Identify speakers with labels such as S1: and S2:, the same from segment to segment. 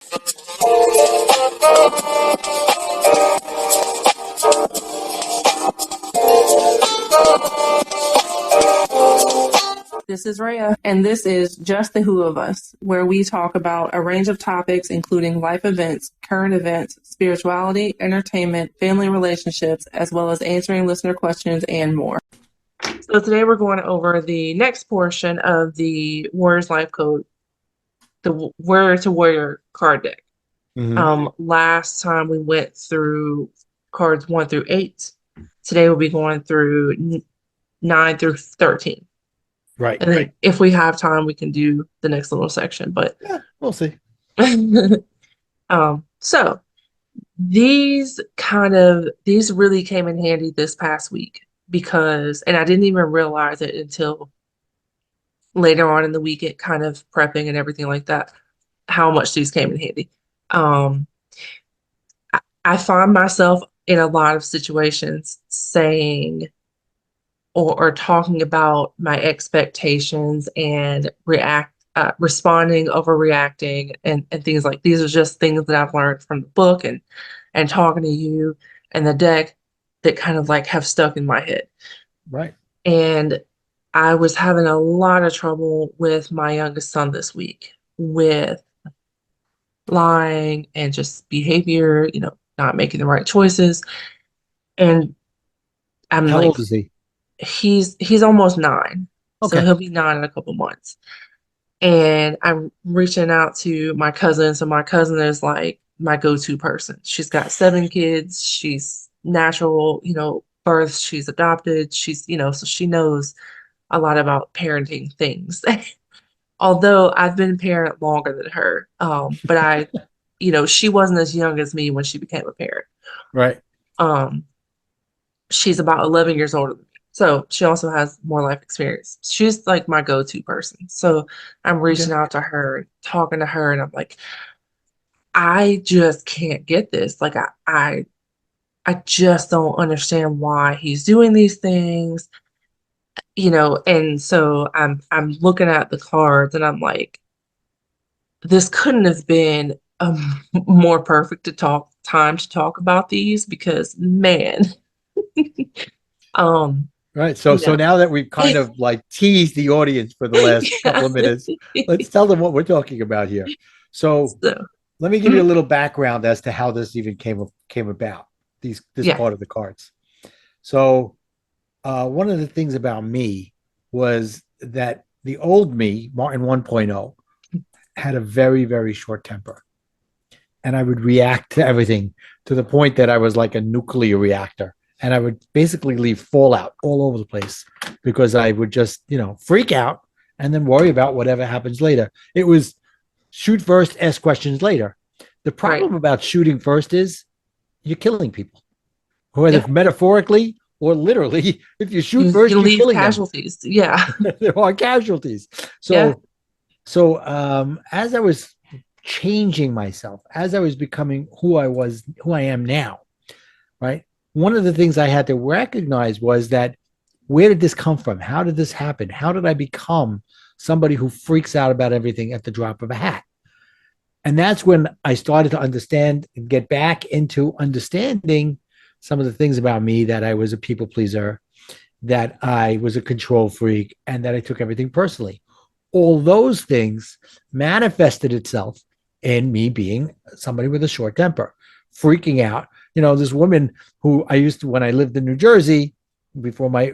S1: This is Reah, and this is Just the Who of Us, where we talk about a range of topics including life events, current events, spirituality, entertainment, family relationships, as well as answering listener questions and more. So today we're going over the next portion of the Warrior's Life Code, the Worrier to Warrior card deck. Last time we went through cards 1 through 8. Today we'll be going through 9 through 13.
S2: Right.
S1: And then if we have time, we can do the next little section, but
S2: yeah, we'll see.
S1: So these really came in handy this past week because, and I didn't even realize it until later on in the week, it kind of prepping and everything like that, how much these came in handy. I find myself in a lot of situations saying or talking about my expectations and responding, overreacting, and things like these are just things that I've learned from the book and talking to you and the deck that kind of like have stuck in my head.
S2: Right.
S1: And I was having a lot of trouble with my youngest son this week with lying and just behavior, not making the right choices. And I'm
S2: How
S1: like,
S2: old is he?
S1: He's almost 9.
S2: Okay.
S1: So he'll be 9 in a couple months. And I'm reaching out to my cousin. So my cousin is like my go-to person. She's got 7 kids. She's natural, births. She's adopted. She's, so she knows a lot about parenting things. Although I've been a parent longer than her. But she wasn't as young as me when she became a parent.
S2: Right.
S1: She's about 11 years older than me. So she also has more life experience. She's like my go-to person. So I'm reaching out to her, talking to her, and I'm like, I just can't get this. Like I just don't understand why he's doing these things. And so I'm looking at the cards and I'm like, this couldn't have been a more perfect time to talk about these because man.
S2: Right. So now that we've kind of like teased the audience for the last couple of minutes, let's tell them what we're talking about here. So let me give you a little background as to how this even came about, this part of the cards. So one of the things about me was that the old me, Martin 1.0, had a very, very short temper. And I would react to everything to the point that I was like a nuclear reactor. And I would basically leave fallout all over the place because I would just, freak out and then worry about whatever happens later. It was shoot first, ask questions later. The problem about shooting first is you're killing people, whether metaphorically or literally. If you shoot first, you're killing
S1: casualties.
S2: Them.
S1: Yeah,
S2: there are casualties. So as I was changing myself, as I was becoming who I am now, right? One of the things I had to recognize was that where did this come from? How did this happen? How did I become somebody who freaks out about everything at the drop of a hat? And that's when I started to understand and get back into understanding some of the things about me, that I was a people pleaser, that I was a control freak, and that I took everything personally. All those things manifested itself in me being somebody with a short temper, freaking out. This woman who I used to, when I lived in New Jersey, before my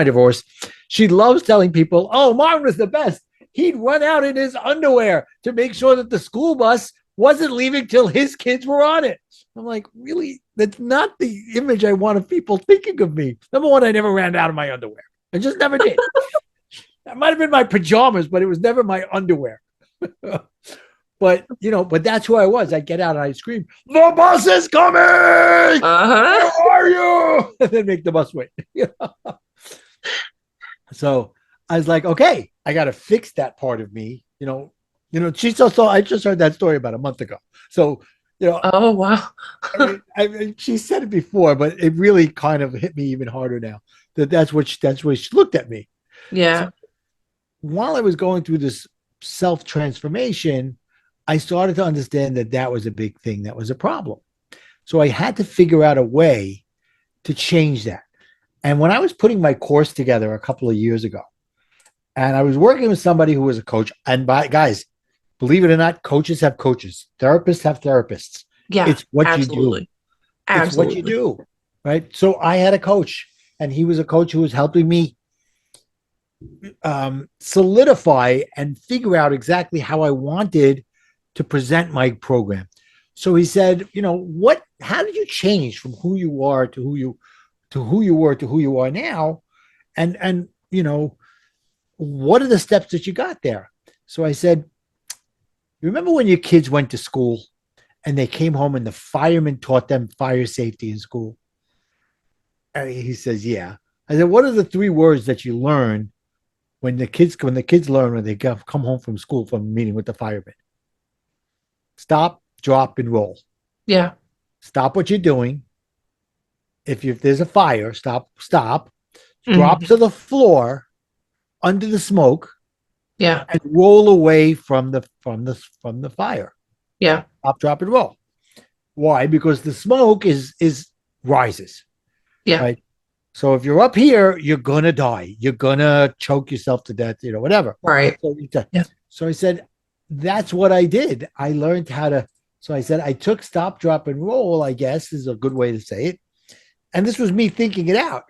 S2: divorce, she loves telling people, "Oh, Martin was the best. He'd run out in his underwear to make sure that the school bus wasn't leaving till his kids were on it." I'm like, really? That's not the image I want of people thinking of me. Number one, I never ran out of my underwear. I just never did. That might have been my pajamas, but it was never my underwear. But that's who I was. I'd get out and I'd scream, "The bus is coming! Where are you?" And then make the bus wait. So I was like, okay, I got to fix that part of me. I just heard that story about a month ago. So,
S1: oh, wow.
S2: I mean, she said it before, but it really kind of hit me even harder now. That's what she looked at me.
S1: Yeah.
S2: So, while I was going through this self-transformation, I started to understand that that was a big thing. That was a problem. So I had to figure out a way to change that. And when I was putting my course together a couple of years ago, and I was working with somebody who was a coach, and by guys, believe it or not, coaches have coaches, therapists have therapists.
S1: Yeah,
S2: It's what you do.
S1: absolutely.
S2: It's what you
S1: Absolutely.
S2: do. Right. So I had a coach, and he was a coach who was helping me solidify and figure out exactly how I wanted to present my program. So he said, how did you change from who you are to who you were to who you are now? And what are the steps that you got there? So I said, you remember when your kids went to school and they came home and the fireman taught them fire safety in school? And he says, yeah. I said, what are the 3 words that you learn when the kids learn when they come home from school from a meeting with the fireman? Stop, drop, and roll.
S1: Yeah.
S2: Stop what you're doing. If there's a fire, stop, drop
S1: Hmm.
S2: to the floor under the smoke,
S1: Yeah.
S2: and roll away from the fire.
S1: Yeah.
S2: Stop, drop, and roll. Why? Because the smoke is rises,
S1: Yeah.
S2: right? So if you're up here, you're gonna die. You're gonna choke yourself to death, whatever.
S1: Right.
S2: So,
S1: Yeah.
S2: so I said, that's what I did. I learned how to. So I said, I took stop, drop, and roll, I guess is a good way to say it. And this was me thinking it out.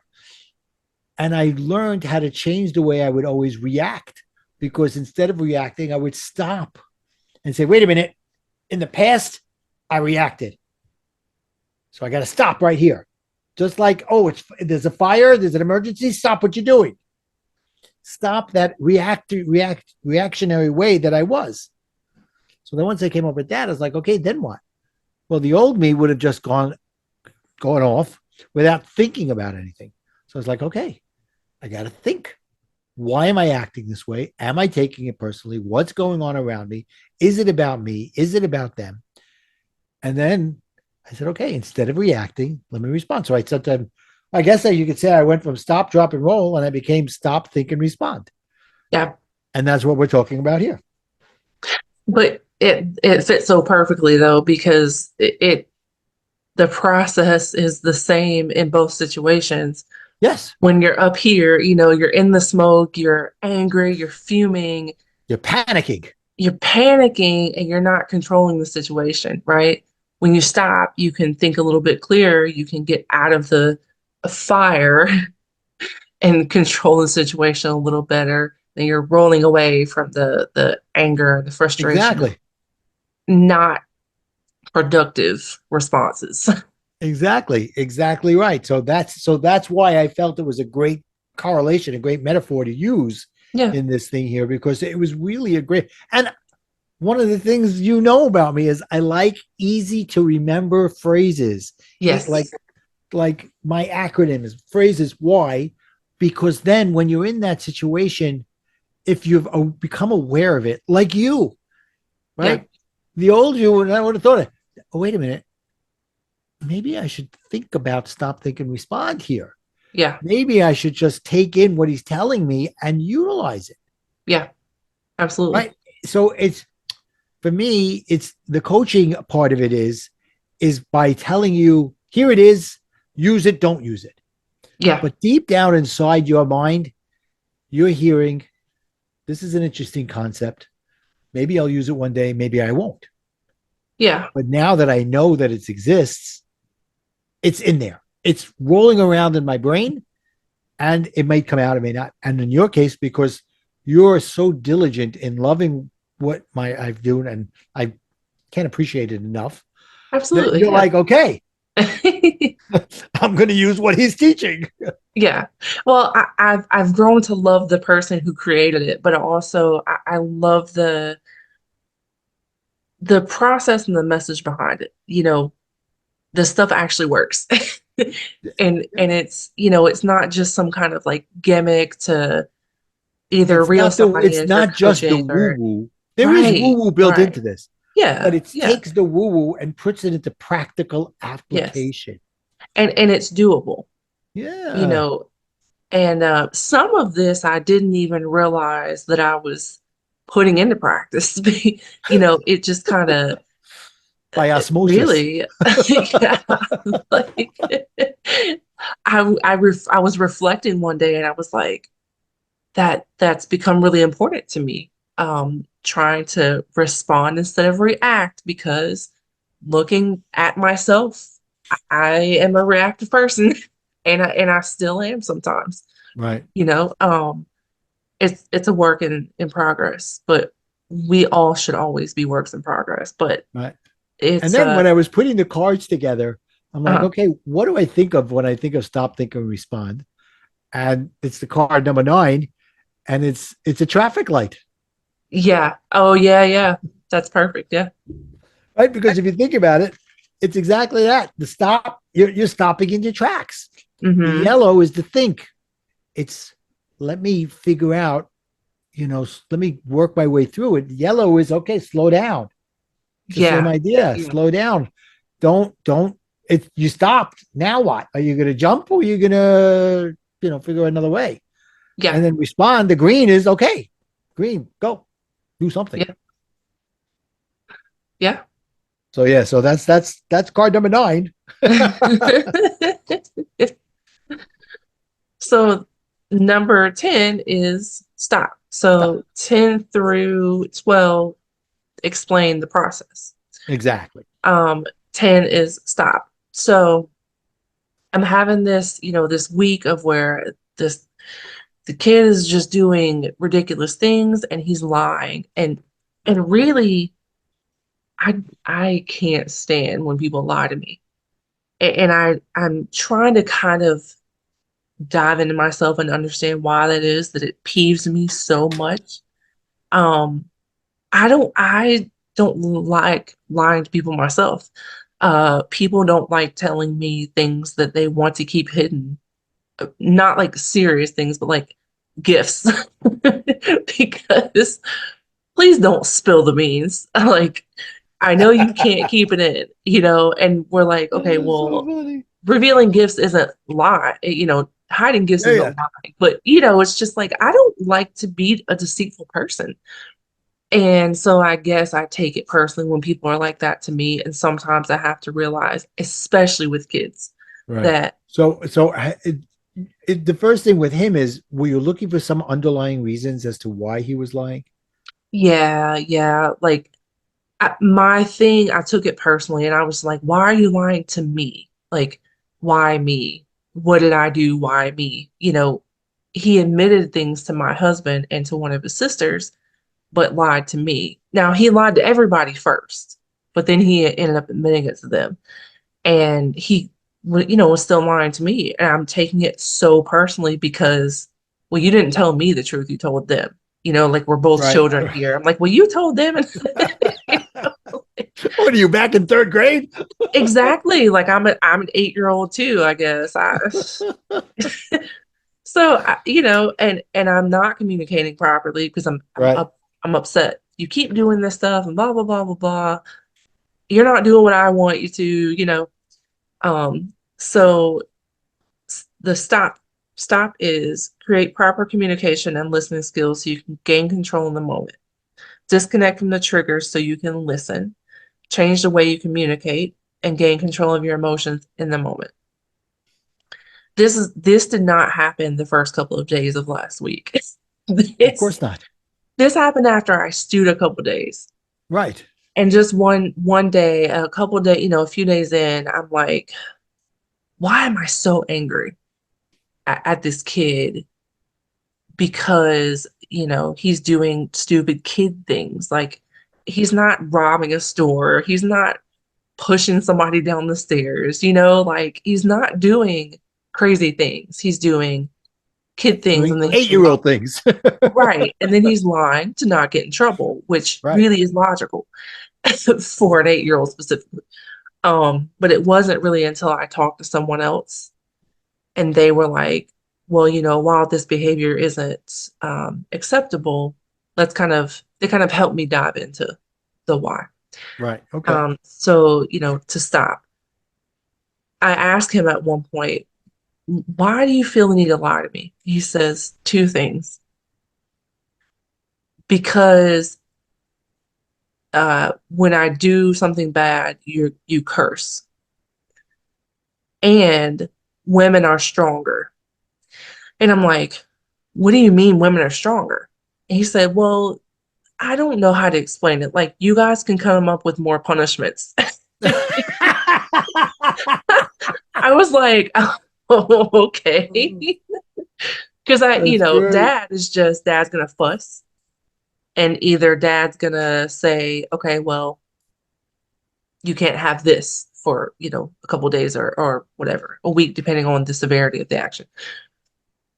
S2: And I learned how to change the way I would always react, because instead of reacting, I would stop and say, wait a minute. In the past, I reacted. So I got to stop right here. Just like, there's a fire, there's an emergency, stop what you're doing. Stop that reactionary way that I was. So then once I came up with that, I was like, okay, then what? Well, the old me would have just gone off without thinking about anything. So I was like, okay, I got to think. Why am I acting this way? Am I taking it personally? What's going on around me? Is it about me? Is it about them? And then I said, okay, instead of reacting, let me respond. So I guess that you could say I went from stop, drop, and roll, and I became stop, think, and respond.
S1: Yeah.
S2: And that's what we're talking about here.
S1: But it fits so perfectly though, because the process is the same in both situations.
S2: Yes.
S1: When you're up here, you're in the smoke, you're angry, you're fuming,
S2: You're panicking.
S1: you're panicking, and you're not controlling the situation, right? When you stop, you can think a little bit clearer, you can get out of the fire and control the situation a little better. And you're rolling away from the anger, the frustration,
S2: Exactly.
S1: not productive responses.
S2: Exactly right. So that's why I felt it was a great correlation, a great metaphor to use
S1: Yeah.
S2: in this thing here, because it was really a great. And one of the things about me is I like easy to remember phrases.
S1: Yes.
S2: Like my acronyms, phrases. Why? Because then when you're in that situation, if you've become aware of it, like you,
S1: Yeah.
S2: right? The old you, and I would have thought, oh, wait a minute, maybe I should think about stop, think, and respond here.
S1: Yeah.
S2: Maybe I should just take in what he's telling me and utilize it.
S1: Yeah. Absolutely.
S2: Right. So for me, it's the coaching part of it is by telling you, here it is, use it, don't use it.
S1: Yeah.
S2: But deep down inside your mind, you're hearing, this is an interesting concept. Maybe I'll use it one day, maybe I won't.
S1: Yeah.
S2: But now that I know that it exists, it's in there. It's rolling around in my brain, and it may come out, it may not. And in your case, because you're so diligent in loving what I've done, and I can't appreciate it enough, that
S1: Absolutely.
S2: you're
S1: Yeah.
S2: like, okay, I'm going to use what he's teaching.
S1: Yeah. Well, I've grown to love the person who created it, but also I love the process and the message behind it. The stuff actually works. And it's not just some kind of like gimmick to either reel somebody
S2: It's
S1: in for
S2: not just the
S1: coaching
S2: woo
S1: or
S2: woo. There is woo
S1: right,
S2: woo built
S1: right.
S2: into this, but
S1: Yeah,
S2: it
S1: yeah,
S2: takes the woo woo and puts it into practical
S1: yes.
S2: application.
S1: And it's doable, you
S2: Yeah.
S1: know. And some of this I didn't even realize that I was putting into practice. It just kind of
S2: By osmosis.
S1: really, yeah, like I was reflecting one day and I was like, that's become really important to me. Trying to respond instead of react because looking at myself, I am a reactive person and I still am sometimes,
S2: Right.
S1: you know. It's a work in progress, but we all should always be works in progress. But
S2: Right. And
S1: it's
S2: then when I was putting the cards together, I'm like,
S1: uh
S2: okay, what do I think of when I think of stop, think, and respond? And it's the card number 9, and it's a traffic light,
S1: yeah. Oh yeah, yeah. That's perfect. Yeah.
S2: right? Because if you think about it, it's exactly that. The stop, you're stopping in your tracks. The
S1: Mm-hmm.
S2: yellow is the think. It's let me figure out, let me work my way through it. Yellow is okay, slow down. It's the same
S1: Yeah.
S2: idea. Yeah. Slow down. Don't it you stopped. Now what? Are you gonna jump or are you gonna, figure another way?
S1: Yeah.
S2: And then respond. The green is okay. Green, go. Do something.
S1: Yeah. Yeah.
S2: So yeah, so that's card number 9.
S1: So number 10 is stop.
S2: Stop.
S1: So 10 through 12 explain the process.
S2: Exactly.
S1: 10 is stop. So I'm having this week of where the kid is just doing ridiculous things and he's lying. And really I can't stand when people lie to me. And I'm trying to kind of dive into myself and understand why that is that it peeves me so much. Um, I don't like lying to people myself. People don't like telling me things that they want to keep hidden. Not like serious things, but like gifts. Because please don't spill the beans. Like I know you can't keep it in, and we're like, okay,
S2: That's so
S1: well,
S2: funny.
S1: revealing gifts isn't lie, hiding gifts
S2: Yeah,
S1: is a
S2: yeah.
S1: lie. But it's just like I don't like to be a deceitful person. And so I guess I take it personally when people are like that to me. And sometimes I have to realize, especially with kids,
S2: Right.
S1: that
S2: The first thing with him is, were you looking for some underlying reasons as to why he was lying?
S1: yeah, yeah, like my thing, I took it personally and I was like, why are you lying to me? Like, why me? What did I do? Why me? He admitted things to my husband and to one of his sisters, but lied to me. Now, he lied to everybody first, but then he ended up admitting it to them. And he, was still lying to me. And I'm taking it so personally because, well, you didn't tell me the truth. You told them. Like we're both
S2: Right.
S1: children here. I'm like, well, you told them.
S2: What are you, back in third grade?
S1: Exactly. Like I'm an 8-year-old too, I guess. And I'm not communicating properly because
S2: Right.
S1: I'm upset. You keep doing this stuff and blah blah blah blah blah. You're not doing what I want you to. So the stop is create proper communication and listening skills so you can gain control in the moment. Disconnect from the triggers so you can listen. Change the way you communicate and gain control of your emotions in the moment. This did not happen the first couple of days of last week.
S2: Of
S1: this
S2: course not.
S1: this happened after I stewed a couple days.
S2: Right.
S1: And just one day, a couple of days, a few days in, I'm like, why am I so angry at this kid? Because, he's doing stupid kid things. Like he's not robbing a store, he's not pushing somebody down the stairs, like he's not doing crazy things. He's doing kid things
S2: Doing
S1: and then
S2: 8-year-old things.
S1: right. And then he's lying to not get in trouble, which
S2: Right.
S1: really is logical for an 8-year-old specifically. But it wasn't really until I talked to someone else and they were like, well, while this behavior isn't acceptable, they kind of helped me dive into the why.
S2: Right. Okay.
S1: So, to stop. I asked him at one point, why do you feel the need to lie to me? He says two things. because when I do something bad, you curse. And women are stronger. And I'm like, what do you mean women are stronger? And he said, well, I don't know how to explain it. Like, you guys can come up with more punishments. I was like, oh, okay. Because
S2: That's great.
S1: dad's gonna fuss, and either dad's gonna say, okay, well, you can't have this for, a couple of days or whatever, a week, depending on the severity of the action.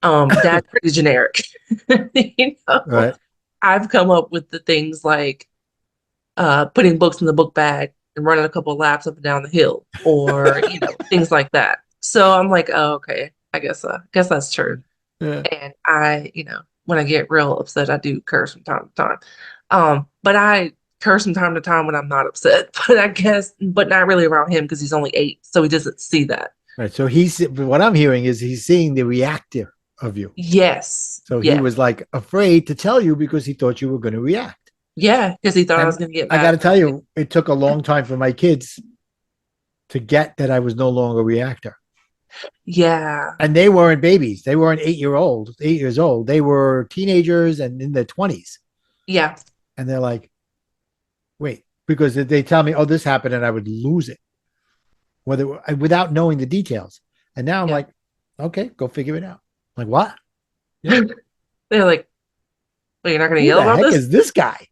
S1: Dad's pretty generic. You know,
S2: Right.
S1: I've come up with the things like putting books in the book bag and running a couple of laps up and down the hill, or things like that. So I'm like, oh, okay, I guess that's true.
S2: Yeah.
S1: And when I get real upset, I do curse from time to time. But I curse from time to time when I'm not upset. But not really around him because he's only 8, so he doesn't see that.
S2: Right. So what I'm hearing is he's seeing the reactive of you.
S1: Yes,
S2: So he
S1: yes,
S2: was like afraid to tell you because he thought you were going to react.
S1: yeah, because he thought I was
S2: And
S1: gonna get
S2: I got
S1: mad
S2: to
S1: and I
S2: tell
S1: was gonna.
S2: you, it took a long time for my kids to get that I was no longer a reactor.
S1: Yeah,
S2: And they weren't babies. They weren't 8 years old. They were teenagers and in their 20s.
S1: yeah,
S2: And they're like, wait, because they tell me, oh, this happened, and I would lose it without knowing the details. And now I'm
S1: yeah.
S2: like, okay, go figure it out. I'm like, what? Yeah.
S1: They're like, well, you're not gonna
S2: Who
S1: yell
S2: the
S1: about
S2: heck
S1: this?
S2: is this guy?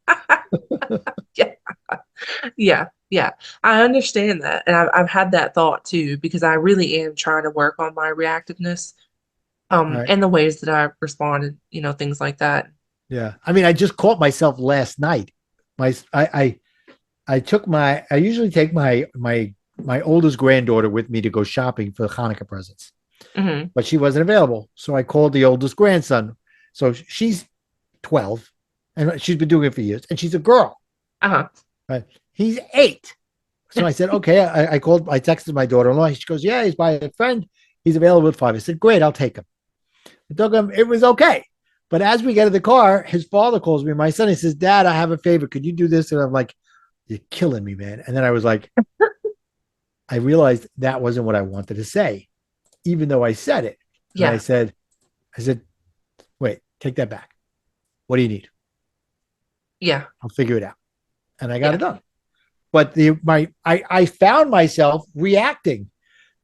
S1: Yeah, yeah, yeah. I understand that, and I've had that thought too because I really am trying to work on my reactiveness,
S2: Right.
S1: and the ways that I responded, things like that.
S2: Yeah. I mean, I just caught myself last night. My I took I usually take my oldest granddaughter with me to go shopping for Hanukkah presents,
S1: Hmm.
S2: but she wasn't available. So I called the oldest grandson. So she's 12 and she's been doing it for years, and she's a girl.
S1: Uh-huh.
S2: Right. He's 8. So I said, okay. I texted my daughter-in-law. She goes, yeah, he's by a friend. He's available at 5. I said, great, I'll take him. I took him. It was okay. But as we get in the car, his father calls me, my son. He says, Dad, I have a favor. Could you do this? And I'm like, you're killing me, man. And then I was like, I realized that wasn't what I wanted to say, even though I said it. And
S1: Yeah,
S2: I said, wait, take that back. What do you need?
S1: yeah,
S2: I'll figure it out. And I got it
S1: yeah,
S2: done. But I found myself reacting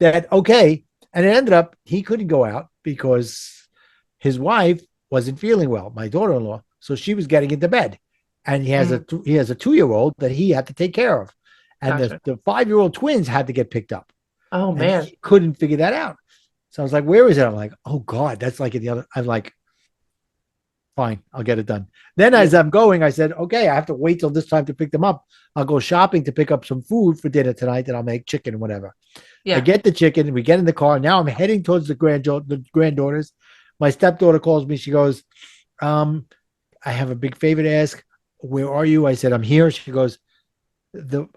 S2: that, okay. And it ended up, he couldn't go out because his wife wasn't feeling well, my daughter-in-law. So she was getting into bed. And
S1: mm,
S2: he has a 2-year-old that he had to take care of. And
S1: gotcha.
S2: the 5-year-old twins had to get picked up.
S1: Oh
S2: And
S1: man.
S2: he couldn't figure that out. So I was like, where is it? I'm like, oh God, that's like in the other. I'm like, fine, I'll get it done. Then
S1: Yeah,
S2: as I'm going, I said, okay, I have to wait till this time to pick them up. I'll go shopping to pick up some food for dinner tonight, and I'll make chicken or whatever. I
S1: yeah.
S2: get the chicken, we get in the car. Now I'm heading towards the granddaughters. My stepdaughter calls me. She goes, I have a big favor to ask. Where are you? I said, I'm here. She goes,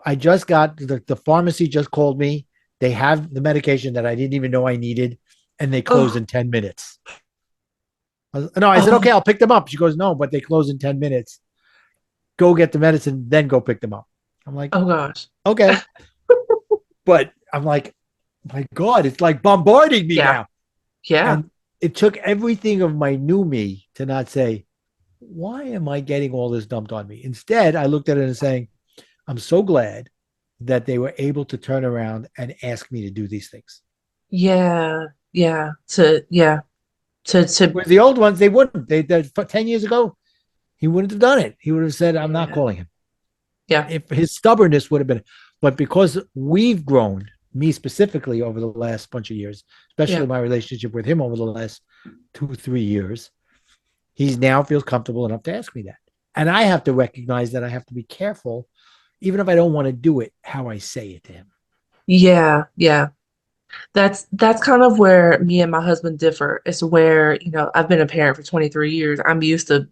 S2: I just got the pharmacy just called me. They have the medication that I didn't even know I needed, and they close
S1: Oh,
S2: in 10 minutes. No, I said,
S1: oh,
S2: okay, I'll pick them up. She goes, no, but they close in 10 minutes. Go get the medicine, then go pick them up. I'm like,
S1: oh gosh.
S2: okay. But I'm like, my God, it's like bombarding me
S1: Yeah,
S2: now.
S1: yeah,
S2: And it took everything of my new me to not say, why am I getting all this dumped on me? Instead, I looked at it and saying, I'm so glad that they were able to turn around and ask me to do these things.
S1: yeah, yeah. To
S2: Whereas the old ones, they wouldn't. 10 years ago, he wouldn't have done it. He would have said, I'm not
S1: yeah,
S2: calling him.
S1: yeah,
S2: If his stubbornness would have been, but because we've grown, me specifically over the last bunch of years,
S1: yeah.
S2: especially my relationship with him over the last 2, 3 years, he now feels comfortable enough to ask me that. And I have to recognize that I have to be careful, even if I don't want to do it, how I say it to him.
S1: Yeah, yeah. That's kind of where me and my husband differ. It's where, I've been a parent for 23 years. I'm used to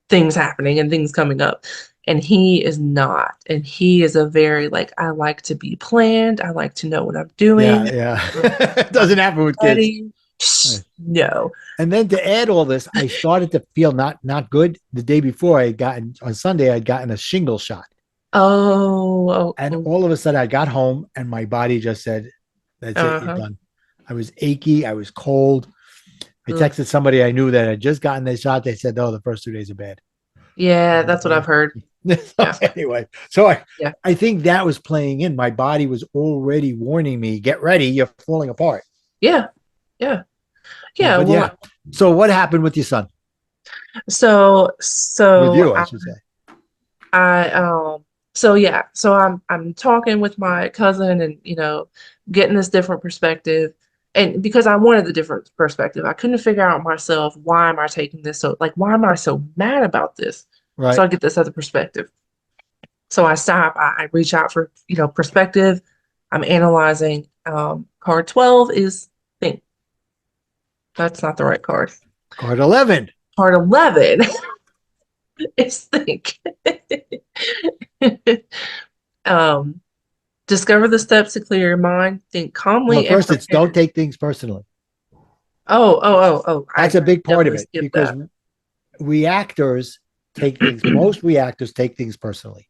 S1: things happening and things coming up. And he is not. And he is a very like, I like to be planned. I like to know what I'm
S2: Yeah,
S1: doing.
S2: yeah.
S1: I'm
S2: It doesn't happen with kids.
S1: ready. No.
S2: And then to add all this, I started to feel not good. The day before, I had gotten on Sunday, I'd gotten a shingle shot. And
S1: Oh.
S2: all of a sudden I got home and my body just said, that's it, you're
S1: Uh-huh.
S2: done. I was achy, I was cold. I
S1: Ugh.
S2: texted somebody I knew that had just gotten the shot. They said, oh, the first 2 days are bad.
S1: Yeah, that's what
S2: Yeah.
S1: I've heard.
S2: So
S1: Yeah.
S2: anyway, so
S1: Yeah.
S2: I think that was playing in. My body was already warning me, get ready, you're falling apart.
S1: Yeah. Yeah. Yeah.
S2: But yeah.
S1: Well,
S2: So what happened with your son?
S1: so
S2: With
S1: so
S2: you, I
S1: I
S2: should say.
S1: I so yeah, so I'm talking with my cousin and getting this different perspective. And because I wanted the different perspective, I couldn't figure out myself, why am I taking this, so like why am I so mad about this? So
S2: Right.
S1: I get this other perspective. So I stop, I reach out for, perspective. I'm analyzing. Card 12 is think. That's not the right card.
S2: Card 11.
S1: Card 11 is think. um, discover the steps to clear your mind, think
S2: Well,
S1: calmly, and
S2: first it's don't
S1: prepare.
S2: take things personally.
S1: Oh.
S2: That's
S1: I
S2: a big part of
S1: definitely
S2: it
S1: skipped
S2: because
S1: that.
S2: reactors take things, most reactors take things personally.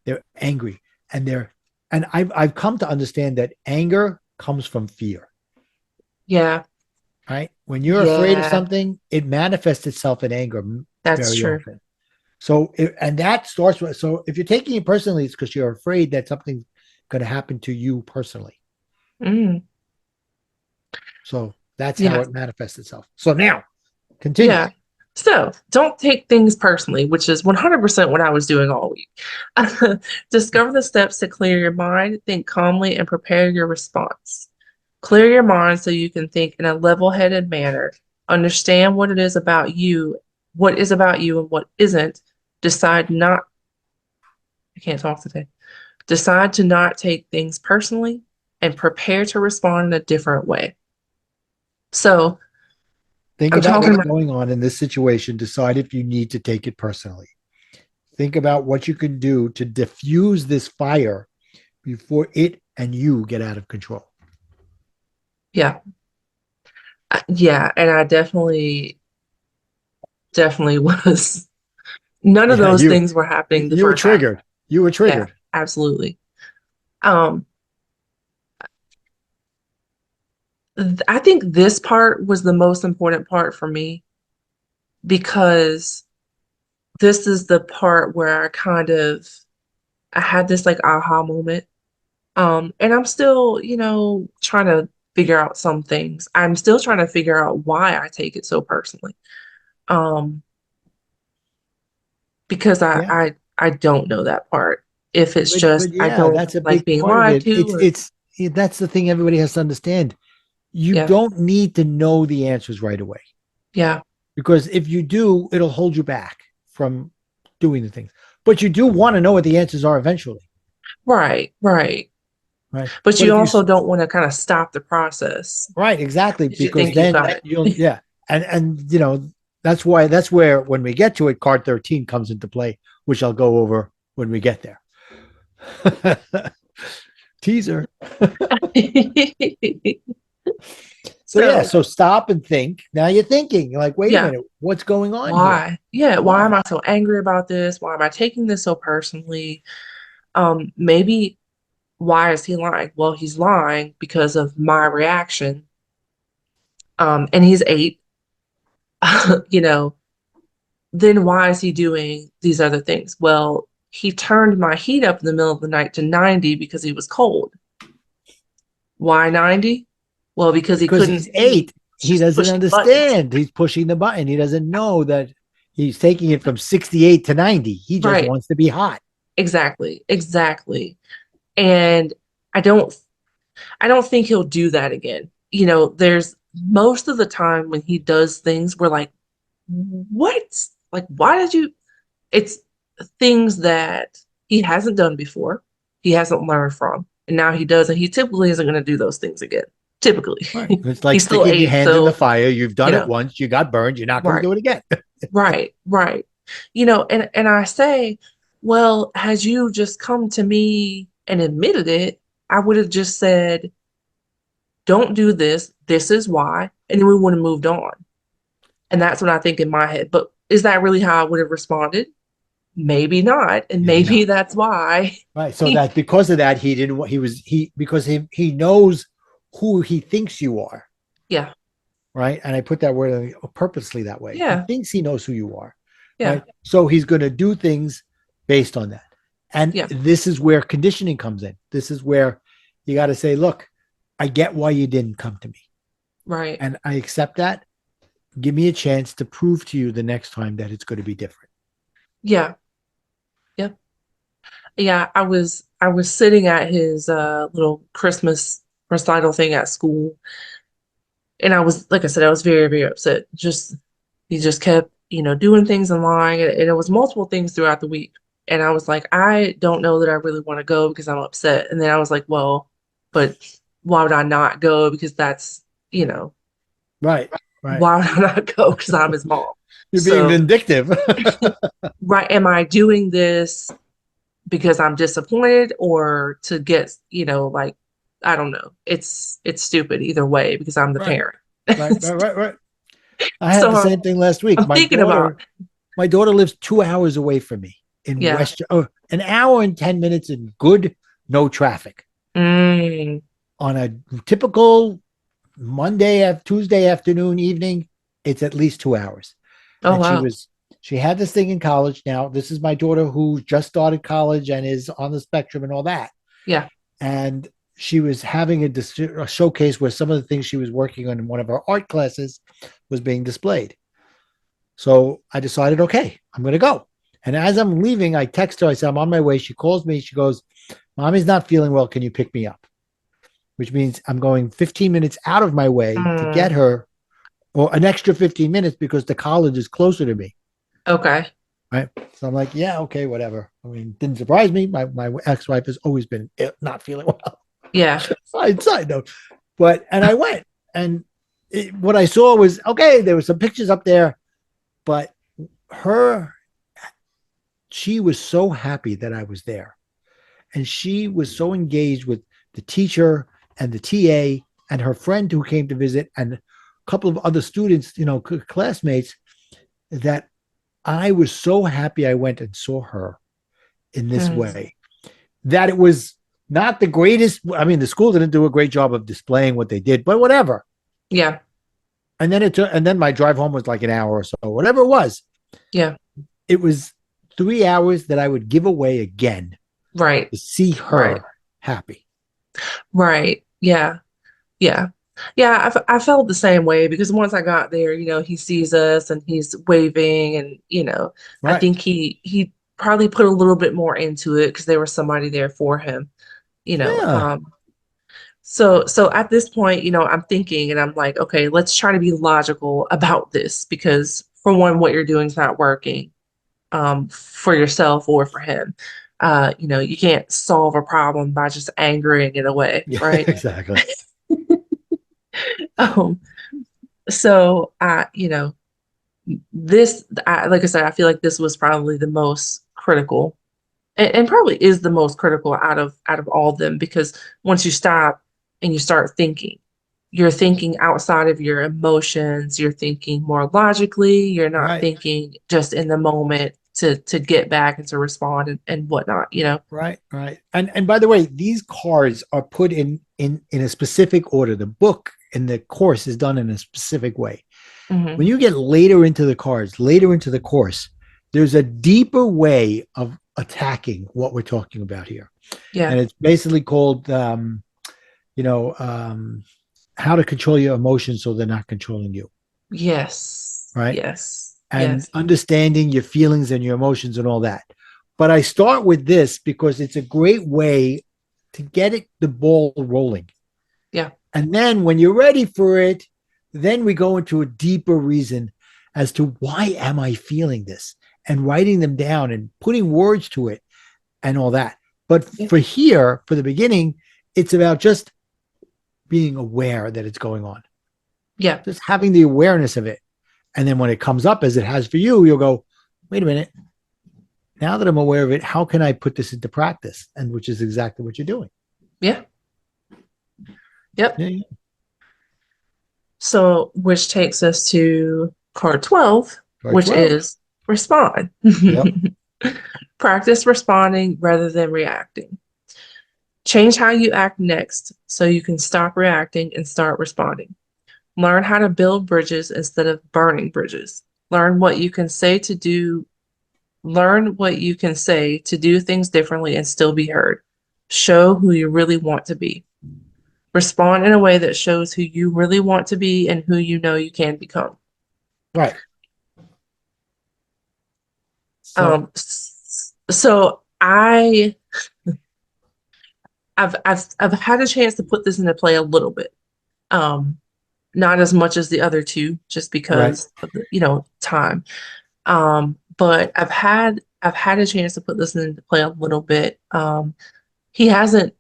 S2: They're angry and I've come to understand that anger comes from fear,
S1: Yeah.
S2: right? When you're afraid of
S1: Yeah.
S2: something, it manifests itself in anger
S1: That's
S2: very
S1: true.
S2: often. So, and that starts with, so if you're taking it personally, it's because you're afraid that something's going to happen to you personally.
S1: Mm.
S2: So that's how
S1: Yeah.
S2: it manifests itself. So now continue.
S1: Yeah. So don't take things personally, which is 100% what I was doing all week. Discover the steps to clear your mind, think calmly, and prepare your response. Clear your mind so you can think in a level-headed manner. Understand what it is about you, what is about you and what isn't. Decide not, I can't talk today. Decide to not take things personally and prepare to respond in a different way. So
S2: Think
S1: I'm
S2: about
S1: talking
S2: what's
S1: about,
S2: going on in this situation. Decide if you need to take it personally. Think about what you can do to diffuse this fire before it and you get out of control.
S1: yeah, yeah, and I definitely was. None of
S2: Yeah,
S1: those things were happening the
S2: you were
S1: first half.
S2: triggered. You were
S1: Yeah,
S2: triggered.
S1: absolutely. Um, I think this part was the most important part for me because this is the part where I had this like aha moment. And I'm still, trying to figure out some things. I'm still trying to figure out why I take it so personally. Um, because
S2: Yeah.
S1: I don't know that part. If it's just
S2: But
S1: I
S2: yeah,
S1: don't
S2: that's a
S1: like
S2: big
S1: being
S2: part of
S1: lied
S2: it.
S1: to, or
S2: That's the thing everybody has to understand. You
S1: yeah,
S2: don't need to know the answers right away
S1: yeah,
S2: because if you do, it'll hold you back from doing the things. But you do want to know what the answers are eventually,
S1: right.
S2: right?
S1: But
S2: But
S1: you
S2: if you
S1: also don't want to kind of stop the process
S2: right, exactly,
S1: because you
S2: because
S1: think you've
S2: then
S1: got it.
S2: you'll yeah, and that's where when we get to it, card 13 comes into play, which I'll go over when we get there. Teaser. So yeah,
S1: So
S2: so stop and think. Now you're thinking, you're like, wait a
S1: yeah,
S2: minute, what's going on here?
S1: why? Yeah, why am
S2: Why?
S1: I so angry about this? Why am I taking this so personally? Maybe why is he lying? Well, he's lying because of my reaction. And he's 8. you know, then why is he doing these other things? Well, he turned my heat up in the middle of the night to 90 because he was cold. Why 90? Well, because he
S2: Because
S1: couldn't
S2: he's
S1: see.
S2: 8,
S1: He's
S2: he
S1: just
S2: doesn't
S1: pushing buttons.
S2: understand. He's pushing the button. He doesn't know that he's taking it from 68 to 90. He just
S1: Right.
S2: wants to be hot.
S1: Exactly. And I don't I don't think he'll do that again. There's most of the time when he does things, we're like, what? Like, why did you? It's things that he hasn't done before, he hasn't learned from, and now he does, and he typically isn't going to do those things again. Typically,
S2: Right. It's like
S1: he's still
S2: sticking your
S1: 8,
S2: hand in the
S1: so
S2: fire. You've
S1: you
S2: done it
S1: know,
S2: once, you got burned, you're not going to
S1: right,
S2: do it again.
S1: right. And I say, well, has you just come to me and admitted it, I would have just said, don't do this. This is why. And then we would have moved on. And that's what I think in my head. But is that really how I would have responded? Maybe not. And
S2: Maybe
S1: maybe
S2: not.
S1: that's why.
S2: Right. So that because of that, he didn't, because he knows who he thinks you are.
S1: Yeah.
S2: Right. And I put that word purposely that way. He
S1: Yeah.
S2: thinks he knows who you are.
S1: Yeah.
S2: Right. So he's going to do things based on that. And
S1: Yeah.
S2: this is where conditioning comes in. This is where you got to say, look, I get why you didn't come to me.
S1: Right.
S2: And I accept that. Give me a chance to prove to you the next time that it's going to be different.
S1: Yeah. Yeah. Yeah. I was sitting at his little Christmas recital thing at school. And I was, like I said, I was very, very upset. Just he just kept, doing things and lying. And it was multiple things throughout the week. And I was like, I don't know that I really want to go because I'm upset. And then I was like, well, but why would I not go? Because that's,
S2: Right. Right.
S1: why would I not go? Because I'm his mom.
S2: You're being
S1: So,
S2: vindictive.
S1: right, am I doing this because I'm disappointed or to get, like, I don't know. It's stupid either way because I'm the
S2: Right.
S1: parent.
S2: Right. I had
S1: So
S2: the same thing last week.
S1: I'm thinking about,
S2: My daughter lives 2 hours away from me in
S1: yeah.
S2: an hour and 10 minutes in good, no traffic.
S1: Mm.
S2: On a typical Tuesday afternoon, evening, it's at least 2 hours.
S1: Oh,
S2: And
S1: wow.
S2: she had this thing in college. Now, this is my daughter who just started college and is on the spectrum and all that.
S1: Yeah.
S2: And she was having a showcase where some of the things she was working on in one of her art classes was being displayed. So I decided, okay, I'm going to go. And as I'm leaving, I text her. I said, I'm on my way. She calls me. She goes, Mommy's not feeling well. Can you pick me up? Which means I'm going 15 minutes out of my way to get her, or an extra 15 minutes because the college is closer to me.
S1: Okay.
S2: Right. So I'm like, yeah, okay, whatever. I mean, didn't surprise me. My ex-wife has always been not feeling well.
S1: Yeah.
S2: Side note. And I went. And what I saw was, okay, there were some pictures up there, but she was so happy that I was there. And she was so engaged with the teacher and the TA and her friend who came to visit and a couple of other students, classmates, that I was so happy I went and saw her in this way. That it was not the greatest. I mean, the school didn't do a great job of displaying what they did, but whatever.
S1: Yeah.
S2: And then my drive home was like an hour or so, whatever it was.
S1: Yeah.
S2: It was 3 hours that I would give away again.
S1: Right.
S2: To see her happy.
S1: Right. Yeah. Yeah. Yeah. I felt the same way because once I got there, he sees us and he's waving and, I think he probably put a little bit more into it because there was somebody there for him,
S2: Yeah.
S1: So at this point, I'm thinking and I'm like, okay, let's try to be logical about this because for one, what you're doing is not working for yourself or for him. You can't solve a problem by just angering it away,
S2: Yeah,
S1: right?
S2: exactly.
S1: Um, so like I said, I feel like this was probably the most critical and probably is the most critical out of all of them because once you stop and you start thinking, you're thinking outside of your emotions, you're thinking more logically, you're not thinking just in the moment to get back and to respond and whatnot,
S2: Right. And by the way, these cards are put in a specific order. The book and the course is done in a specific way.
S1: Mm-hmm.
S2: When you get later into the cards, later into the course, there's a deeper way of attacking what we're talking about here.
S1: Yeah.
S2: And it's basically called how to control your emotions so they're not controlling you.
S1: Yes.
S2: Right.
S1: Yes.
S2: And understanding your feelings and your emotions and all that. But I start with this because it's a great way to get the ball rolling.
S1: Yeah.
S2: And then when you're ready for it, then we go into a deeper reason as to why am I feeling this and writing them down and putting words to it and all that. But for the beginning, it's about just being aware that it's going on.
S1: Yeah.
S2: Just having the awareness of it. And then when it comes up as it has for you, you'll go, wait a minute. Now that I'm aware of it, how can I put this into practice? And which is exactly what you're doing.
S1: Yeah. Yep.
S2: Yeah.
S1: So, which takes us to card 12,
S2: Card
S1: which
S2: 12.
S1: is respond.
S2: Yep.
S1: Practice responding rather than reacting. Change how you act next so you can stop reacting and start responding. Learn how to build bridges instead of burning bridges. Learn what you can say to do, learn what you can say to do things differently and still be heard. Show who you really want to be. Respond in a way that shows who you really want to be and who you know you can become.
S2: Right. So,
S1: So I've had a chance to put this into play a little bit. Um, not as much as the other two, just
S2: right.
S1: because of the, time. But I've had a chance to put this into play a little bit. He hasn't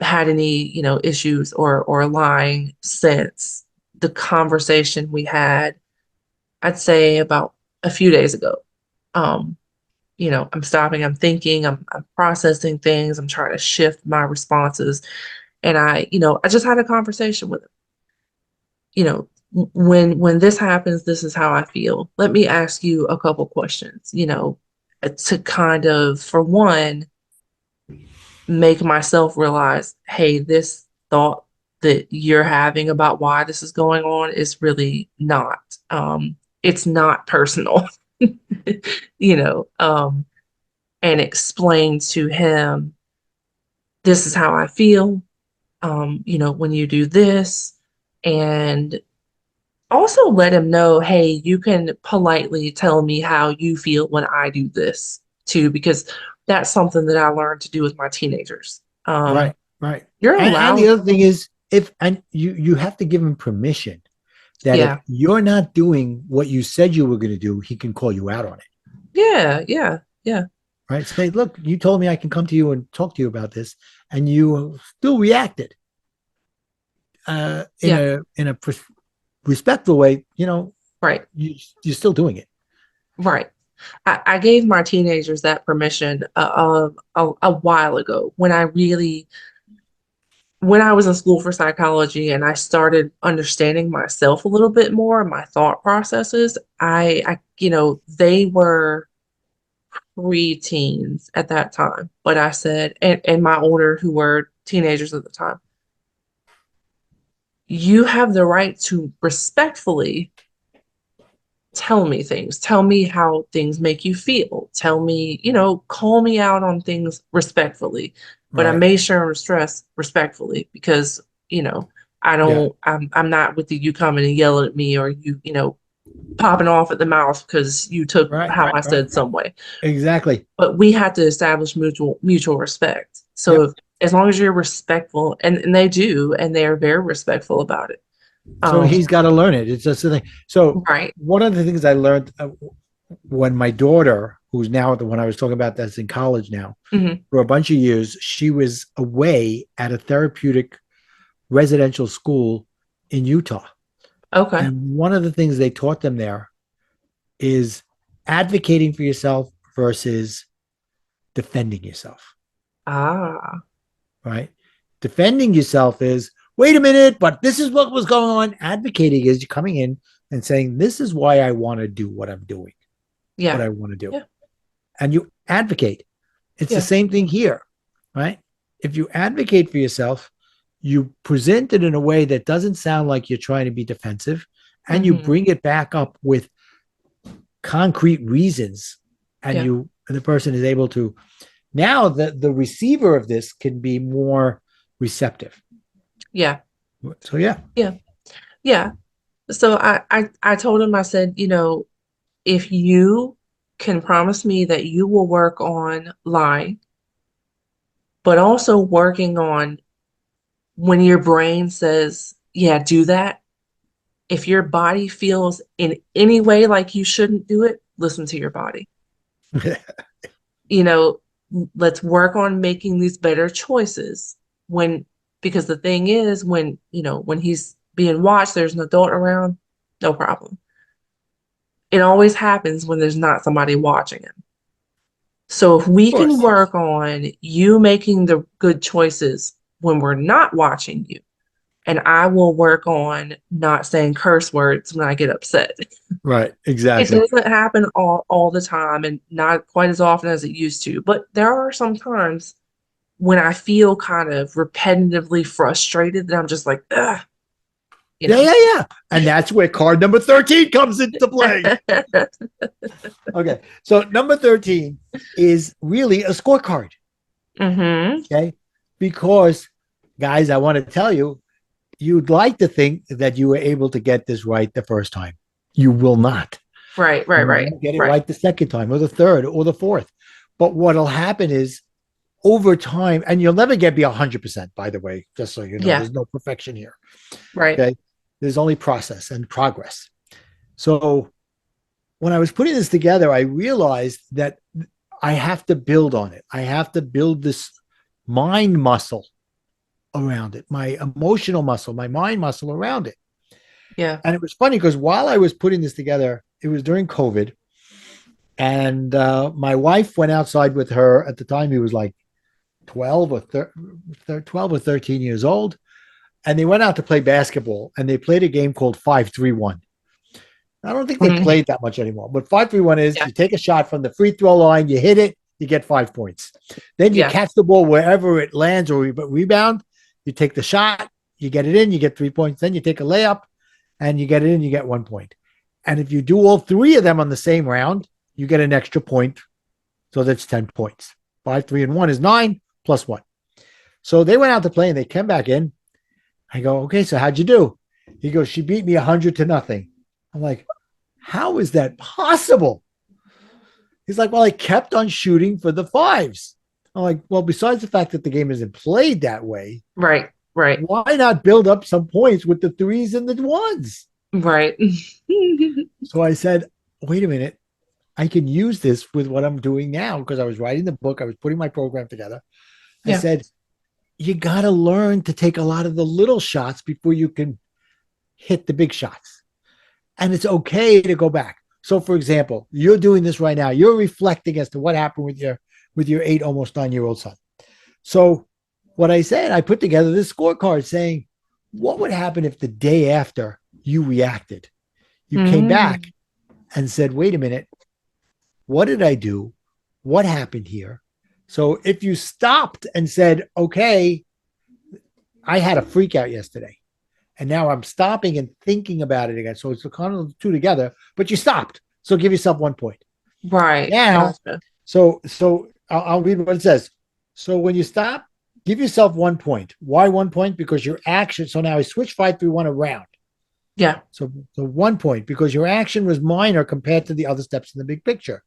S1: had any, issues or lying since the conversation we had, I'd say about a few days ago. Um, I'm stopping, I'm thinking, I'm processing things, I'm trying to shift my responses. And I just had a conversation with him. When this happens, this is how I feel. Let me ask you a couple questions, to kind of, for one, make myself realize, hey, this thought that you're having about why this is going on is really not. It's not personal, you know. And explain to him, this is how I feel. When you do this, and also let him know, hey, you can politely tell me how you feel when I do this too, because that's something that I learned to do with my teenagers.
S2: Right. Right.
S1: You're
S2: And the
S1: allowed,
S2: other thing is, if and you have to give him permission that if
S1: yeah,
S2: you're not doing what you said you were going to do, he can call you out on it.
S1: yeah, yeah, yeah,
S2: Right. Say, look, you told me I can come to you and talk to you about this, and you still reacted in
S1: yeah,
S2: a respectful way.
S1: right,
S2: You're still doing it.
S1: right. I gave my teenagers that permission a while ago when I was in school for psychology and I started understanding myself a little bit more, my thought processes. They were pre-teens at that time, but I said, and my older who were teenagers at the time, you have the right to respectfully tell me things. Tell me how things make you feel. Tell me, call me out on things respectfully. But I
S2: Right.
S1: made sure to stress respectfully because, you know,
S2: Yeah.
S1: I'm not with you coming and yelling at me or popping off at the mouth because you took
S2: Right.
S1: how I
S2: Right.
S1: said some way.
S2: Exactly.
S1: But we have to establish mutual respect. So
S2: Yep.
S1: as long as you're respectful, and they do, and they are very respectful about it.
S2: So
S1: Um,
S2: he's got to learn it. It's just the thing. So
S1: right.
S2: one of the things I learned when my daughter, who's now the one I was talking about, that's in college now,
S1: Hmm.
S2: for a bunch of years, she was away at a therapeutic residential school in Utah.
S1: Okay.
S2: And one of the things they taught them there is advocating for yourself versus defending yourself,
S1: Ah,
S2: right? Defending yourself is, wait a minute, but this is what was going on. Advocating is you coming in and saying, this is why I want to do what I'm doing, what
S1: yeah.
S2: I want to do.
S1: Yeah.
S2: And you advocate. It's the
S1: Yeah.
S2: same thing here, right? If you advocate for yourself, you present it in a way that doesn't sound like you're trying to be defensive, and you
S1: Hmm.
S2: bring it back up with concrete reasons, and
S1: Yeah.
S2: the person is able to, now the receiver of this can be more receptive.
S1: Yeah.
S2: So yeah.
S1: Yeah. Yeah. So I told him, I said, if you can promise me that you will work on lying, but also working on when your brain says, yeah, do that. If your body feels in any way like you shouldn't do it, listen to your body. You know, let's work on making these better choices when, because the thing is, when he's being watched, there's an adult around, no problem. It always happens when there's not somebody watching him. So if
S2: Of
S1: we can
S2: course.
S1: work on you making the good choices when we're not watching you, and I will work on not saying curse words when I get upset.
S2: Right.
S1: It
S2: Exactly.
S1: doesn't happen all the time and not quite as often as it used to, but there are some times when I feel kind of repetitively frustrated that I'm just like, ugh, you
S2: Yeah,
S1: know.
S2: yeah, yeah. And that's where card number 13 comes into play. Okay. So number 13 is really a scorecard.
S1: Mm-hmm.
S2: Okay. Because, guys, I want to tell you, you'd like to think that you were able to get this right the first time. You will not.
S1: Right, right,
S2: And you
S1: right,
S2: won't get it
S1: right.
S2: right the second time or the third or the fourth. But what'll happen is over time, and you'll never get be 100%, by the way, just so you know,
S1: Yeah,
S2: there's no perfection here.
S1: right.
S2: Okay. There's only process and progress. So when I was putting this together, I realized that I have to build on it. I have to build this mind muscle around it, my emotional muscle, my mind muscle around it.
S1: Yeah.
S2: And it was funny because while I was putting this together, it was during COVID. And my wife went outside with her at the time. He was like 12 or 13 years old. And they went out to play basketball and they played a game called 5-3-1. I don't think they
S1: Mhm.
S2: played that much anymore, but 5-3-1 is
S1: Yeah,
S2: you take a shot from the free throw line, you hit it, you get 5 points. Then you
S1: yeah,
S2: catch the ball wherever it lands or rebound. You take the shot, you get it in, you get 3 points. Then you take a layup and you get it in, you get 1 point. And if you do all three of them on the same round, you get an extra point. So that's 10 points. 5-3-1 is 9 plus 1. So they went out to play and they came back in. I go, okay, so how'd you do? He goes, she beat me 100-0. I'm like, how is that possible? He's like, well, I kept on shooting for the fives. I'm like, well, besides the fact that the game isn't played that way,
S1: right, right,
S2: why not build up some points with the threes and the ones?
S1: right.
S2: So I said, wait a minute. I can use this with what I'm doing now because I was writing the book. I was putting my program together. I
S1: Yeah,
S2: said, you got to learn to take a lot of the little shots before you can hit the big shots. And it's okay to go back. So, for example, you're doing this right now. You're reflecting as to what happened with your 8, almost 9-year old son. So, what I said, I put together this scorecard saying, what would happen if the day after you reacted, you came back
S1: mm,
S2: and said, wait a minute, what did I do? What happened here? So, if you stopped and said, okay, I had a freak out yesterday. And now I'm stopping and thinking about it again. So it's kind of the two together, but you stopped. So give yourself 1 point.
S1: right.
S2: Now,
S1: Gotcha.
S2: so I'll read what it says. So when you stop, give yourself 1 point. Why 1 point? Because your action. So now I switch 5-3-1 around.
S1: Yeah,
S2: So 1 point because your action was minor compared to the other steps in the big picture.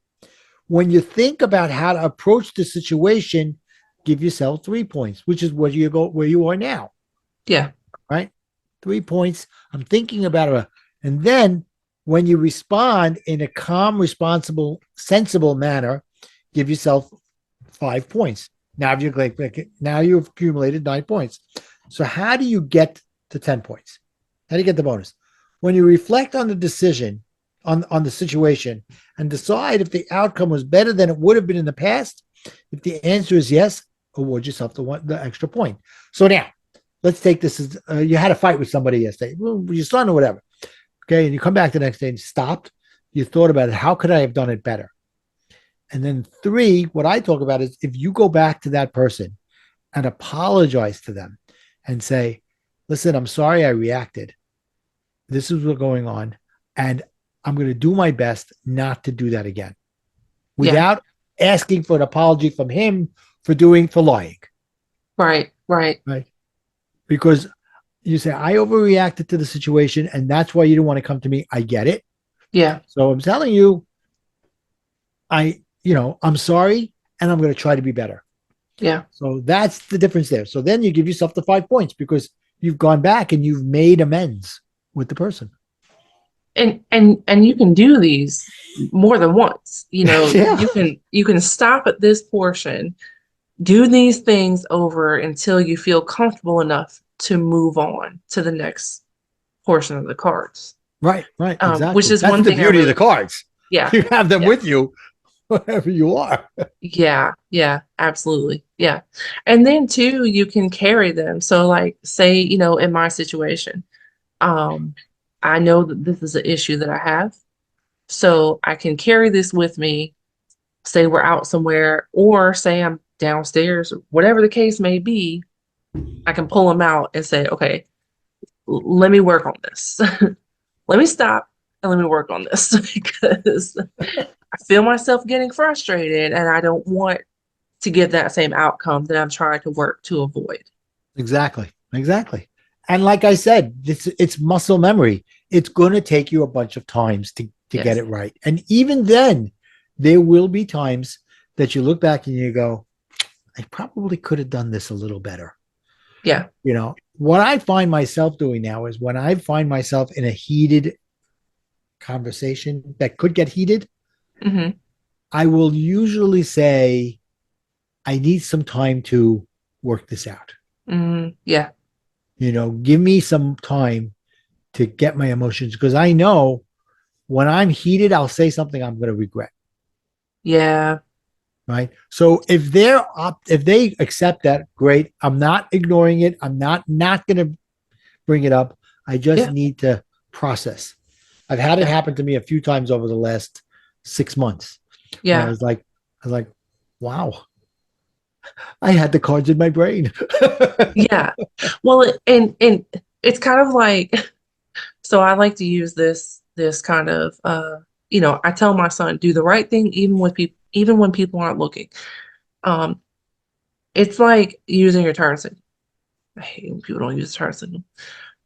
S2: When you think about how to approach the situation, give yourself 3 points, which is where you are now,
S1: yeah,
S2: right? 3 points. I'm thinking about it. And then when you respond in a calm, responsible, sensible manner, give yourself 5 points. Now you've accumulated 9 points. So how do you get to 10 points? How do you get the bonus? When you reflect on the decision, on the situation, and decide if the outcome was better than it would have been in the past, if the answer is yes, award yourself the extra point. So now, let's take this as you had a fight with somebody yesterday, your son or whatever. Okay. And you come back the next day and stopped. You thought about it. How could I have done it better? And then 3, what I talk about is if you go back to that person and apologize to them and say, listen, I'm sorry I reacted. This is what's going on. And I'm going to do my best not to do that again
S1: yeah.
S2: without asking for an apology from him for lying.
S1: Right, right.
S2: Right. Because you say, I overreacted to the situation, and that's why you didn't want to come to me. I get it.
S1: Yeah,
S2: So I'm telling you, I'm sorry, and I'm going to try to be better.
S1: yeah.
S2: So that's the difference there. So then you give yourself the 5 points because you've gone back and you've made amends with the person.
S1: And you can do these more than once.
S2: Yeah.
S1: You can stop at this portion, do these things over until you feel comfortable enough to move on to the next portion of the cards.
S2: Right.
S1: Which
S2: Exactly.
S1: is
S2: That's
S1: one
S2: the
S1: thing I
S2: beauty of the
S1: really,
S2: cards.
S1: yeah,
S2: You have them
S1: yeah,
S2: with you wherever you are.
S1: Yeah, yeah, absolutely. Yeah. And then too, you can carry them. So like say, in my situation, um, I know that this is an issue that I have. So I can carry this with me, say we're out somewhere, or say I'm downstairs, whatever the case may be, I can pull them out and say, okay, let me work on this. Let me stop and let me work on this because I feel myself getting frustrated and I don't want to get that same outcome that I'm trying to work to avoid.
S2: Exactly. Exactly. And like I said, it's muscle memory. It's going to take you a bunch of times to get
S1: Yes.
S2: it right. And even then, there will be times that you look back and you go, I probably could have done this a little better.
S1: Yeah.
S2: What I find myself doing now is when I find myself in a heated conversation that could get heated,
S1: Hmm.
S2: I will usually say, I need some time to work this out.
S1: Yeah.
S2: Give me some time to get my emotions because I know when I'm heated, I'll say something I'm going to regret.
S1: Yeah.
S2: Right. So if they accept that, great. I'm not ignoring it. I'm not going to bring it up. I just
S1: Yeah.
S2: need to process. I've had it
S1: Yeah.
S2: happen to me a few times over the last 6 months where
S1: Yeah.
S2: I was like, wow, I had the cards in my brain.
S1: Yeah. Well, and it's kind of like, so I like to use this kind of I tell my son do the right thing even when people aren't looking. Um, it's like using your turn signal. I hate when people don't use turn signal.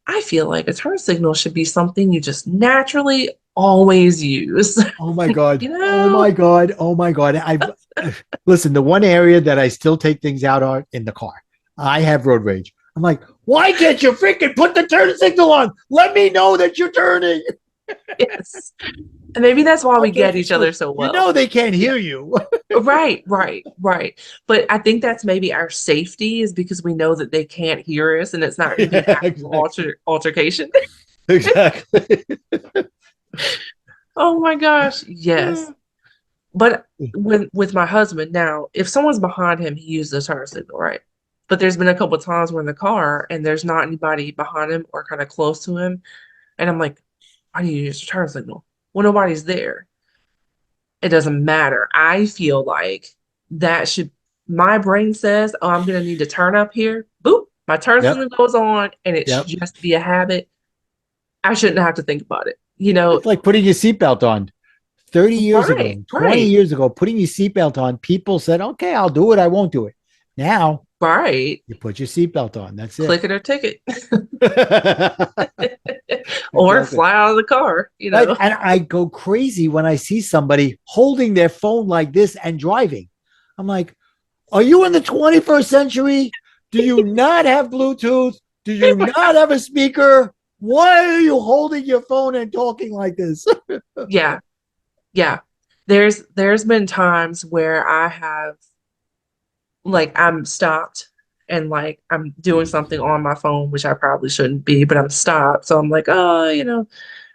S1: I feel like a turn signal should be something you just naturally always use.
S2: Oh my God.
S1: You
S2: Oh my
S1: know?
S2: God. Oh my God. Listen, the one area that I still take things out on in the car. I have road rage. I'm like, why can't you freaking put the turn signal on? Let me know that you're turning.
S1: Yes. And maybe that's why
S2: Why
S1: we
S2: can't
S1: get
S2: you
S1: each
S2: do it?
S1: other so
S2: You
S1: well.
S2: know they can't
S1: Yeah.
S2: hear you.
S1: Right, right, right. But I think that's maybe our safety is because we know that they can't hear us and it's not going to be an
S2: Yeah,
S1: actual
S2: exactly.
S1: altercation.
S2: Exactly.
S1: Oh my gosh. Yes. But with my husband now, if someone's behind him, he uses the turn signal, right? But there's been a couple of times we're in the car and there's not anybody behind him or kind of close to him. And I'm like, why do you use the turn signal? Well, nobody's there. It doesn't matter. I feel like that should, my brain says, oh, I'm going to need to turn up here. Boop, my turn
S2: Yep.
S1: signal goes on and it should
S2: Yep.
S1: just be a habit. I shouldn't have to think about it. You know,
S2: It's like putting your seatbelt on. 30 years
S1: right,
S2: ago, 20
S1: right,
S2: years ago, putting your seatbelt on, people said, okay, I'll do it. I won't do it. Now
S1: right.
S2: you put your seatbelt on. That's it.
S1: Click it or ticket or
S2: Exactly.
S1: fly out of the car,
S2: Right. And I go crazy when I see somebody holding their phone like this and driving. I'm like, are you in the 21st century? Do you not have Bluetooth? Do you not have a speaker? Why are you holding your phone and talking like this?
S1: Yeah, yeah. There's been times where I have like I'm stopped and like I'm doing something on my phone, which I probably shouldn't be, but I'm stopped. So I'm like, oh,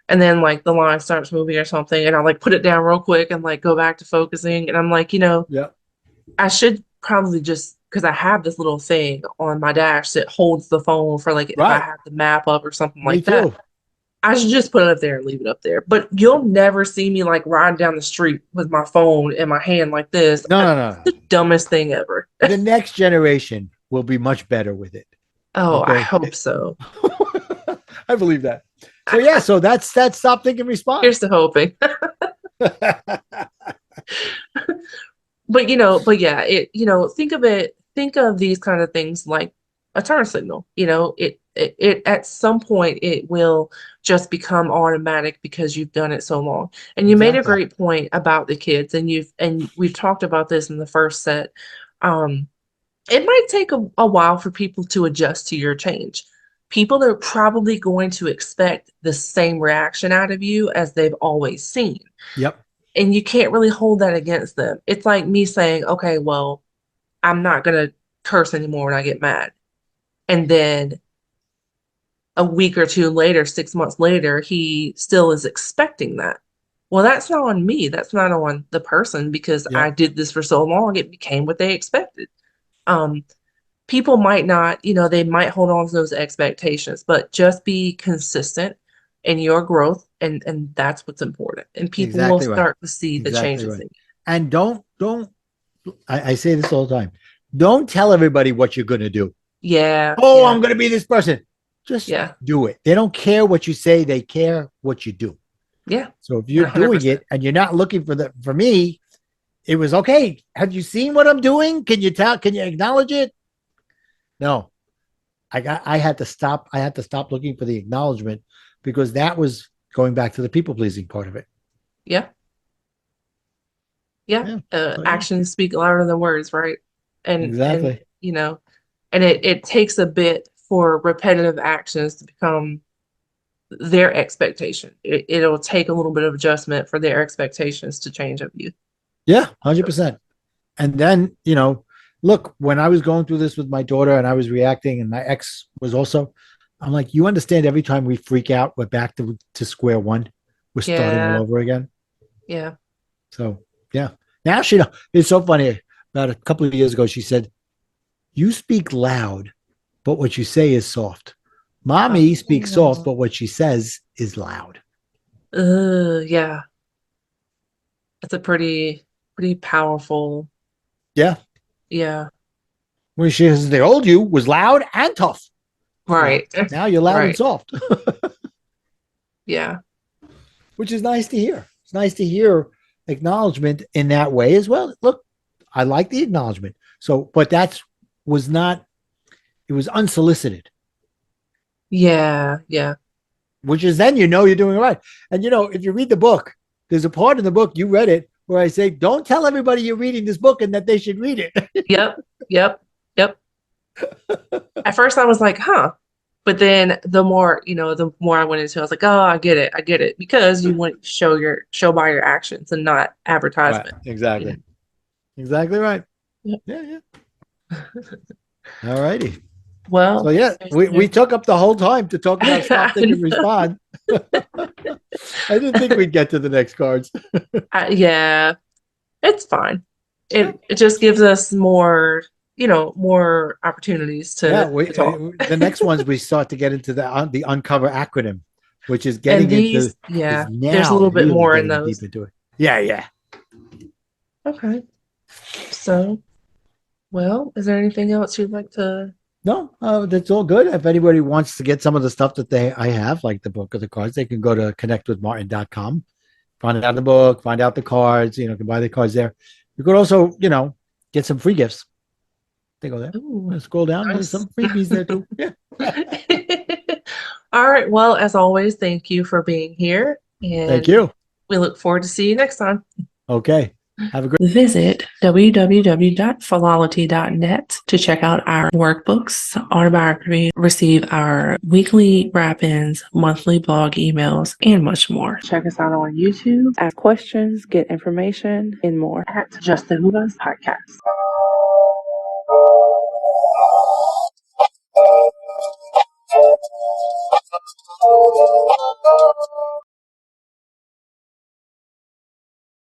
S1: and then like the line starts moving or something, and I like put it down real quick and like go back to focusing. And I'm like,
S2: Yeah.
S1: I should probably just because I have this little thing on my dash that holds the phone for like if I
S2: Right.
S1: have the map up or something
S2: Me
S1: like that.
S2: too.
S1: I should just put it up there and leave it up there. But you'll never see me like riding down the street with my phone in my hand like this.
S2: No, no,
S1: It's
S2: no.
S1: the dumbest thing ever.
S2: The next generation will be much better with it.
S1: Oh, I
S2: Okay.
S1: hope so.
S2: I believe that. So yeah, so that's stop thinking
S1: Here's
S2: response.
S1: to hoping. But yeah, think of these kind of things like a turn signal. It at some point it will just become automatic because you've done it so long. And you made a
S2: Exactly.
S1: great point about the kids, and we've talked about this in the first set. Um, it might take a while for people to adjust to your change. People are probably going to expect the same reaction out of you as they've always seen.
S2: Yep.
S1: And you can't really hold that against them. It's like me saying, okay, well, I'm not going to curse anymore when I get mad. And then a week or two later, 6 months later, he still is expecting that. well, that's not on me. That's not on the person because
S2: Yeah,
S1: I did this for so long, it became what they expected. Um, People might not, they might hold on to those expectations, but just be consistent in your growth, and that's what's important. And people will
S2: exactly right.
S1: start to see the
S2: Exactly
S1: changes
S2: right.
S1: in
S2: And don't I say this all the time. Don't tell everybody what you're going to do.
S1: you. Yeah,
S2: Oh,
S1: yeah,
S2: I'm going to be this person. Just
S1: yeah,
S2: do it. They don't care what you say. They care what you do.
S1: yeah,
S2: So if you're doing
S1: 100%.
S2: it and you're not looking for me, it was okay. Have you seen what I'm doing? Can you tell? Can you acknowledge it? No, I had to stop. I had to stop looking for the acknowledgement because that was going back to the people pleasing part of it.
S1: Yeah, yeah.
S2: Yeah. So yeah,
S1: Actions speak louder than words, right? And
S2: exactly.
S1: and it takes a bit for repetitive actions to become their expectation. It'll take a little bit of adjustment for their expectations to change of you.
S2: Yeah, 100%. And then, look, when I was going through this with my daughter and I was reacting, and my ex was also, I'm like, you understand every time we freak out, we're back to square one. We're starting all
S1: Yeah,
S2: over again.
S1: yeah.
S2: So, yeah. Now it's so funny. About a couple of years ago, she said, you speak loud, but what you say is soft. Mommy speaks soft,
S1: Oh,
S2: but what she says is loud.
S1: yeah. That's a pretty powerful.
S2: Yeah.
S1: Yeah.
S2: When she says the old you was loud and tough. Well,
S1: Right.
S2: now you're loud and
S1: Right.
S2: soft.
S1: Yeah.
S2: Which is nice to hear. It's nice to hear acknowledgement in that way as well. Look, I like the acknowledgement. So, but that's was not, it was unsolicited,
S1: Yeah. Yeah.
S2: which is then you're doing it right. And if you read the book, there's a part in the book, you read it, where I say, don't tell everybody you're reading this book and that they should read it.
S1: Yep. Yep. Yep. At first I was like, huh. But then the more I went into it, I was like, oh, I get it. I get it. Because you want to show by your actions and not
S2: Right.
S1: advertisement. You know.
S2: Exactly. Exactly right.
S1: Yep.
S2: Yeah. Yeah. All righty. So
S1: Well,
S2: yeah, we took up the whole time to talk about stop, think, and respond. I didn't think we'd get to the next cards.
S1: yeah, it's fine.
S2: Yeah.
S1: It just gives us more opportunities
S2: Yeah,
S1: to talk.
S2: the next ones we start to get into the uncover acronym, which is
S1: And
S2: getting into
S1: these, yeah,
S2: is
S1: there's a
S2: now
S1: little bit
S2: really
S1: more in
S2: getting deep
S1: those.
S2: into it. Yeah, yeah.
S1: Okay. So, well, is there anything else you'd like to?
S2: No, that's all good. If anybody wants to get some of the stuff that I have, like the book of the cards, they can go to connectwithmartin.com, find out the book, find out the cards, can buy the cards there. You could also, get some free gifts. They go there.
S1: Ooh,
S2: Scroll down. There's
S1: nice.
S2: some freebies there too. Yeah.
S1: All right. Well, as always, thank you for being here,
S2: Thank
S1: and
S2: you.
S1: we look forward to see you next time.
S2: Okay. Have a great
S1: Visit www.philology.net to check out our workbooks, autobiography, receive our weekly wrap-ins, monthly blog emails, and much more. Check us out on YouTube, ask questions, get information, and more at Just the Who Us Podcast.